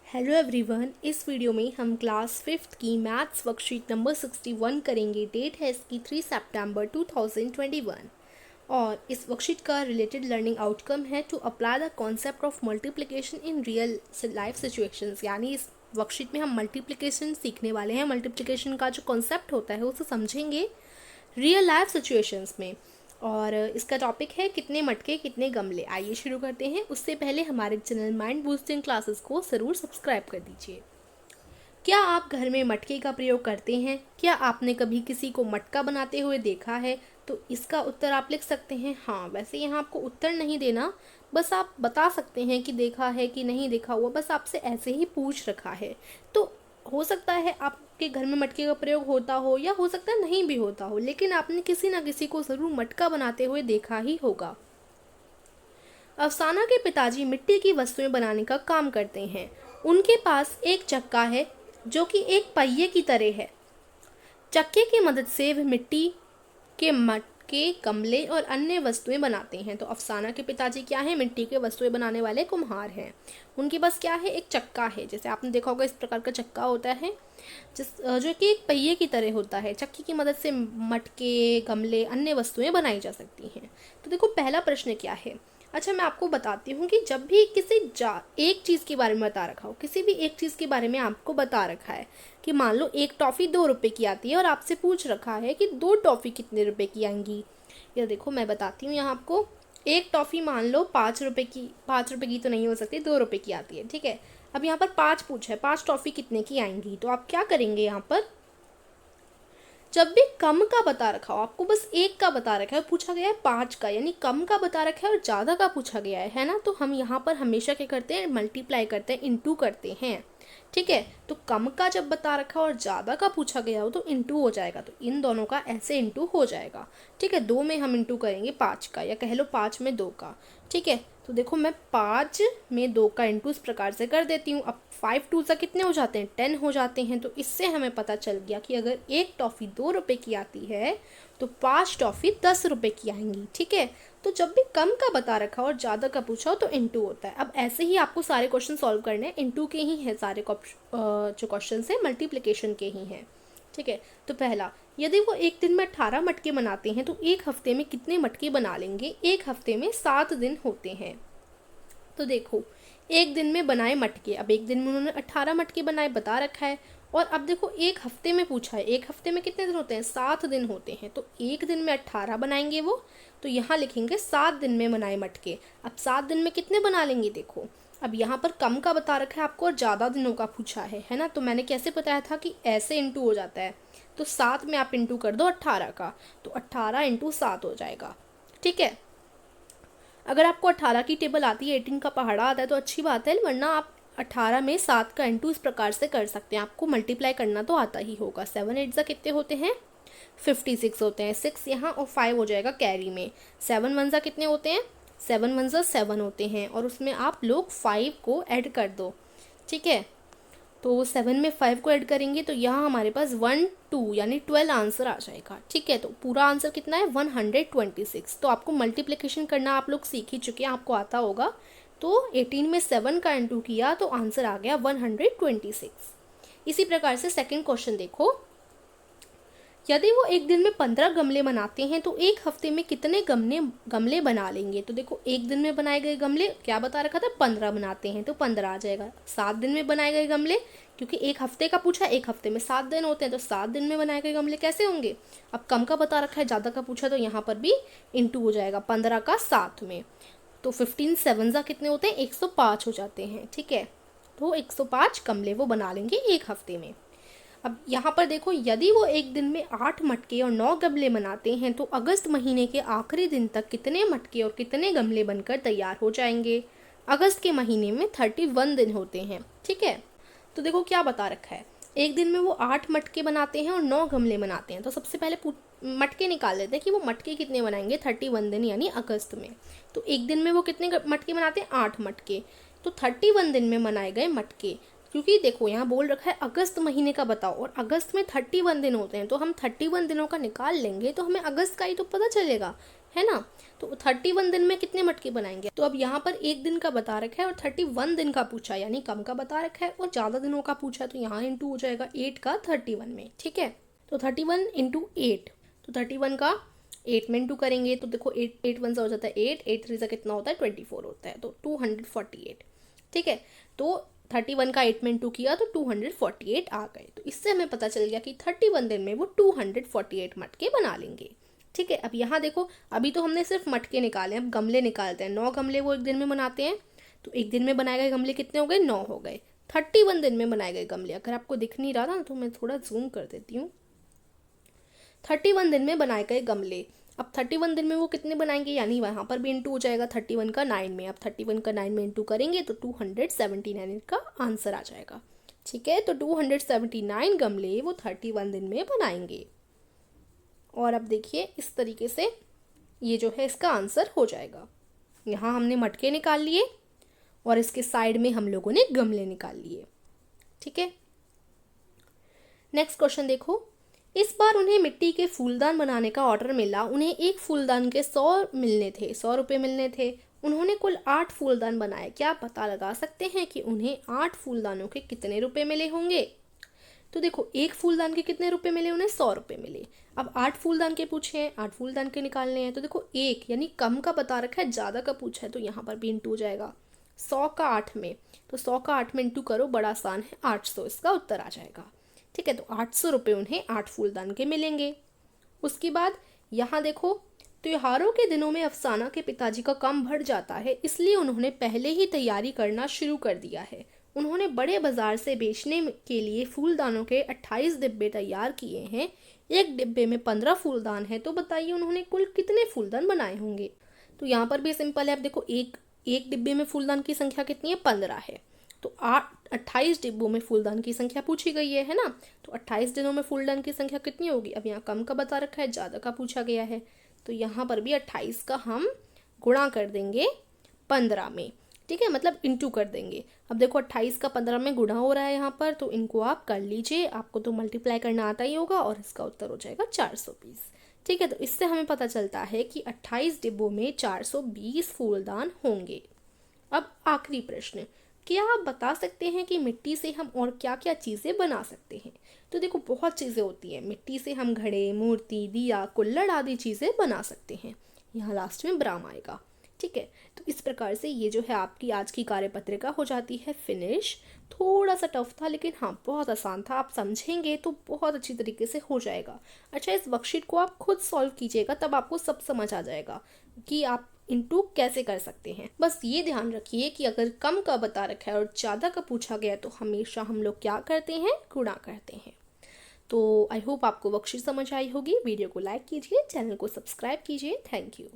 Hello everyone, इस video में हम क्लास 5th की मैथ्स वर्कशीट नंबर 61 करेंगे। डेट है इसकी 3 सितंबर 2021 और इस वर्कशीट का रिलेटेड लर्निंग आउटकम है to apply the concept of multiplication in real life situations. यानी इस वर्कशीट में हम मल्टीप्लिकेशन सीखने वाले हैं। मल्टीप्लिकेशन का जो कॉन्सेप्ट होता है उसे समझेंगे रियल लाइफ सिचुएशंस में। और इसका टॉपिक है कितने मटके कितने गमले। आइए शुरू करते हैं। उससे पहले हमारे चैनल माइंड बूस्टिंग क्लासेस को ज़रूर सब्सक्राइब कर दीजिए। क्या आप घर में मटके का प्रयोग करते हैं? क्या आपने कभी किसी को मटका बनाते हुए देखा है? तो इसका उत्तर आप लिख सकते हैं हाँ। वैसे यहाँ आपको उत्तर नहीं देना, बस आप बता सकते हैं कि देखा है कि नहीं देखा हुआ, बस आपसे ऐसे ही पूछ रखा है। तो हो सकता है आपके घर में मटके का प्रयोग होता हो या हो सकता है नहीं भी होता हो, लेकिन आपने किसी ना किसी को ज़रूर मटका बनाते हुए देखा ही होगा। अफसाना के पिताजी मिट्टी की वस्तुएं बनाने का काम करते हैं। उनके पास एक चक्का है जो कि एक पहिए की तरह है। चक्के की मदद से वह मिट्टी के मटके, गमले और अन्य वस्तुएं बनाते हैं। तो अफसाना के पिताजी क्या है? मिट्टी के वस्तुएं बनाने वाले कुम्हार हैं। उनके पास क्या है? एक चक्का है। जैसे आपने देखा होगा इस प्रकार का चक्का होता है जो कि एक पहिए की तरह होता है। चक्की की मदद से मटके, गमले, अन्य वस्तुएं बनाई जा सकती हैं। तो देखो पहला प्रश्न क्या है। अच्छा, मैं आपको बताती हूँ कि जब भी एक चीज़ के बारे में बता रखा हो, किसी भी एक चीज़ के बारे में आपको बता रखा है कि मान लो एक टॉफ़ी 2 रुपए की आती है और आपसे पूछ रखा है कि 2 टॉफ़ी कितने रुपए की आएंगी। या देखो मैं बताती हूँ यहाँ आपको, एक टॉफ़ी मान लो 5 रुपए की, 5 रुपए की तो नहीं हो सकती, 2 रुपए की आती है, ठीक है। अब यहाँ पर 5 पूछा है, 5 टॉफ़ी कितने की आएंगी। तो आप क्या करेंगे? यहाँ पर जब भी कम का बता रखा हो, आपको बस एक का बता रखा है, पूछा गया है 5 का, यानी कम का बता रखा है और ज़्यादा का पूछा गया है ना, तो हम यहाँ पर हमेशा क्या करते हैं? मल्टीप्लाई करते हैं, इंटू करते हैं, ठीक है। तो कम का जब बता रखा और ज़्यादा का पूछा गया हो तो इंटू हो जाएगा। तो इन दोनों का ऐसे इंटू हो जाएगा, ठीक है। 2 में हम इंटू करेंगे 5 का, या कह लो 5 में 2 का, ठीक है। तो देखो मैं 5 में 2 का इंटू इस प्रकार से कर देती हूँ। अब 5 2 से कितने हो जाते हैं? 10 हो जाते हैं। तो इससे हमें पता चल गया कि अगर एक टॉफ़ी 2 रुपए की आती है तो 5 टॉफ़ी 10 रुपए की आएंगी, ठीक है। तो जब भी कम का बता रखा और ज़्यादा का पूछा हो तो इंटू होता है। अब ऐसे ही आपको सारे क्वेश्चन सॉल्व करने हैं, इंटू के ही हैं सारे जो क्वेश्चन हैं, मल्टीप्लिकेशन के ही हैं, ठीक है। तो पहला, यदि वो एक दिन में 18 मटके बनाते हैं तो एक हफ्ते में कितने मटके बना लेंगे? एक हफ्ते में 7 दिन होते हैं। तो देखो एक दिन में बनाए मटके, अब एक दिन में उन्होंने 18 मटके बनाए बता रखा है, और अब देखो एक हफ्ते में पूछा है, एक हफ्ते में कितने दिन होते हैं? 7 दिन होते हैं। तो एक दिन में 18 बनाएंगे वो, तो यहाँ लिखेंगे 7 दिन में बनाए मटके। अब 7 दिन में कितने बना लेंगे? देखो अब यहाँ पर कम का बता रखा है आपको और ज़्यादा दिनों का पूछा है ना। तो मैंने कैसे बताया था कि ऐसे इंटू हो जाता है। तो 7 में आप इंटू कर दो 18 का, तो 18 इंटू 7 हो जाएगा, ठीक है। अगर आपको 18 की टेबल आती है, 18 का पहाड़ा आता है तो अच्छी बात है, वरना आप 18 में 7 का इंटू इस प्रकार से कर सकते हैं। आपको मल्टीप्लाई करना तो आता ही होगा। 7 8 जा कितने होते हैं? 56 होते हैं। 6 यहाँ और 5 हो जाएगा कैरी में। 7 1 जा कितने होते हैं? 7 1 जा 7 होते हैं, और उसमें आप लोग 5 को ऐड कर दो, ठीक है। तो 7 में 5 को ऐड करेंगे तो यहाँ हमारे पास 1 2 यानी 12 आंसर आ जाएगा, ठीक है। तो पूरा आंसर कितना है? 126। तो आपको मल्टीप्लिकेशन करना आप लोग सीख ही चुके हैं, आपको आता होगा। तो 18 में 7 का इंटू किया तो आंसर आ गया 126। इसी प्रकार से सेकंड क्वेश्चन देखो, यदि वो एक दिन में 15 गमले बनाते हैं तो एक हफ्ते में कितने गमले बना लेंगे? तो देखो एक दिन में बनाए गए गमले क्या बता रखा था? 15 बनाते हैं तो 15 आ जाएगा। 7 दिन में बनाए गए गमले, क्योंकि एक हफ्ते का पूछा, एक हफ्ते में 7 दिन होते हैं, तो 7 दिन में बनाए गए गमले कैसे होंगे? अब कम का बता रखा है, ज़्यादा का पूछा, तो यहाँ पर भी इंटू हो जाएगा 15 का 7 में। तो 15 7 जा कितने होते हैं? 105 हो जाते हैं, ठीक है। तो 105 गमले वो बना लेंगे एक हफ्ते में। अब यहाँ पर देखो, यदि वो एक दिन में 8 मटके और 9 गमले बनाते हैं तो अगस्त महीने के आखिरी दिन तक कितने मटके और कितने गमले बनकर तैयार हो जाएंगे? अगस्त के महीने में 31 दिन होते हैं, ठीक है। तो देखो क्या बता रखा है, एक दिन में वो 8 मटके बनाते हैं और 9 गमले बनाते हैं। तो सबसे पहले मटके निकाल लेते हैं कि वो मटके कितने बनाएंगे 31 दिन यानी अगस्त में। तो एक दिन में वो कितने मटके बनाते हैं? 8 मटके। तो 31 दिन में बनाए गए मटके, क्योंकि देखो यहाँ बोल रखा है अगस्त महीने का बताओ, और अगस्त में 31 दिन होते हैं, तो हम 31 दिनों का निकाल लेंगे तो हमें अगस्त का ही तो पता चलेगा, है ना। तो 31 दिन में कितने मटके बनाएंगे। तो अब यहाँ पर एक दिन का बता रखा है और 31 दिन का पूछा है, यानी कम का बता रखा है और ज़्यादा दिनों का पूछा है, तो यहाँ इंटू हो जाएगा 8 का 31 में। ठीक है, तो 31 इंटू 8, तो 31 का 8 में इंटू करेंगे तो देखो 8 1 सा हो जाता है 8, 8 3 सा कितना होता है 24 होता है, तो 248। ठीक है, तो 31 का 8 में इंटू किया तो 248 आ गए। तो इससे हमें पता चल गया कि 31 दिन में वो 248 मटके बना लेंगे। ठीक है, अब यहाँ देखो, अभी तो हमने सिर्फ मटके निकाले, अब गमले निकालते हैं। 9 गमले वो एक दिन में बनाते हैं, तो एक दिन में बनाए गए गमले कितने हो गए, 9 हो गए। 31 दिन में बनाए गए गमले, अगर आपको दिख नहीं रहा था तो मैं थोड़ा जूम कर देती हूँ। 31 दिन में बनाए गए गमले, अब 31 दिन में वो कितने बनाएंगे, यानी वहाँ पर भी इंटू हो जाएगा 31 का 9 में। अब 31 का 9 में इंटू करेंगे तो 279 का आंसर आ जाएगा। ठीक है, तो 279 गमले वो 31 दिन में बनाएंगे। और अब देखिए इस तरीके से ये जो है इसका आंसर हो जाएगा। यहाँ हमने मटके निकाल लिए और इसके साइड में हम लोगों ने गमले निकाल लिए। ठीक है, नेक्स्ट क्वेश्चन देखो। इस बार उन्हें मिट्टी के फूलदान बनाने का ऑर्डर मिला। उन्हें एक फूलदान के 100 रुपये मिलने थे। उन्होंने कुल 8 फूलदान बनाए। क्या पता लगा सकते हैं कि उन्हें 8 फूलदानों के कितने रुपए मिले होंगे। तो देखो, एक फूलदान के कितने रुपए मिले, उन्हें 100 रुपये मिले। अब 8 फूलदान के पूछे हैं, 8 फूलदान के निकालने हैं। तो देखो, एक यानी कम का बता रखा है, ज़्यादा का पूछा है, तो यहाँ पर भी इंटू हो जाएगा 100 का 8 में। तो 100 का 8 में इंटू करो, बड़ा आसान है, 800 इसका उत्तर आ जाएगा। ठीक है, तो 800 रुपये उन्हें 8 फूलदान के मिलेंगे। उसके बाद यहाँ देखो, त्योहारों के दिनों में अफसाना के पिताजी का काम बढ़ जाता है, इसलिए उन्होंने पहले ही तैयारी करना शुरू कर दिया है। उन्होंने बड़े बाजार से बेचने के लिए फूलदानों के 28 डिब्बे तैयार किए हैं। एक डिब्बे में 15 फूलदान है, तो बताइए उन्होंने कुल कितने फूलदान बनाए होंगे। तो यहाँ पर भी सिंपल है, अब देखो एक डिब्बे में फूलदान की संख्या कितनी है, 15 है, तो 28 डिब्बों में फूलदान की संख्या पूछी गई है ना। तो 28 दिनों में फूलदान की संख्या कितनी होगी। अब यहाँ कम का बता रखा है, ज़्यादा का पूछा गया है, तो यहाँ पर भी 28 का हम गुणा कर देंगे 15 में। ठीक है, मतलब इंटू कर देंगे। अब देखो 28 का 15 में गुणा हो रहा है यहाँ पर, तो इनको आप कर लीजिए, आपको तो मल्टीप्लाई करना आता ही होगा और इसका उत्तर हो जाएगा 420। ठीक है, तो इससे हमें पता चलता है कि 28 डिब्बों में 420 फूलदान होंगे। अब आखिरी प्रश्न, क्या आप बता सकते हैं कि मिट्टी से हम और क्या क्या चीज़ें बना सकते हैं। तो देखो, बहुत चीज़ें होती हैं मिट्टी से, हम घड़े, मूर्ति, दिया, कुल्हड़ आदि चीज़ें बना सकते हैं। यहाँ लास्ट में ब्राम आएगा। ठीक है, तो इस प्रकार से ये जो है आपकी आज की कार्यपत्रिका हो जाती है फिनिश। थोड़ा सा टफ था, लेकिन हाँ बहुत आसान था, आप समझेंगे तो बहुत अच्छी तरीके से हो जाएगा। अच्छा, इस वर्कशीट को आप खुद सॉल्व कीजिएगा, तब आपको सब समझ आ जाएगा कि आप इनटू कैसे कर सकते हैं। बस ये ध्यान रखिए कि अगर कम का बता रखा है और ज़्यादा का पूछा गया तो हमेशा हम लोग क्या करते हैं, गुणा करते हैं। तो आई होप आपको वर्कशीट समझ आई होगी। वीडियो को लाइक कीजिए, चैनल को सब्सक्राइब कीजिए। Thank you.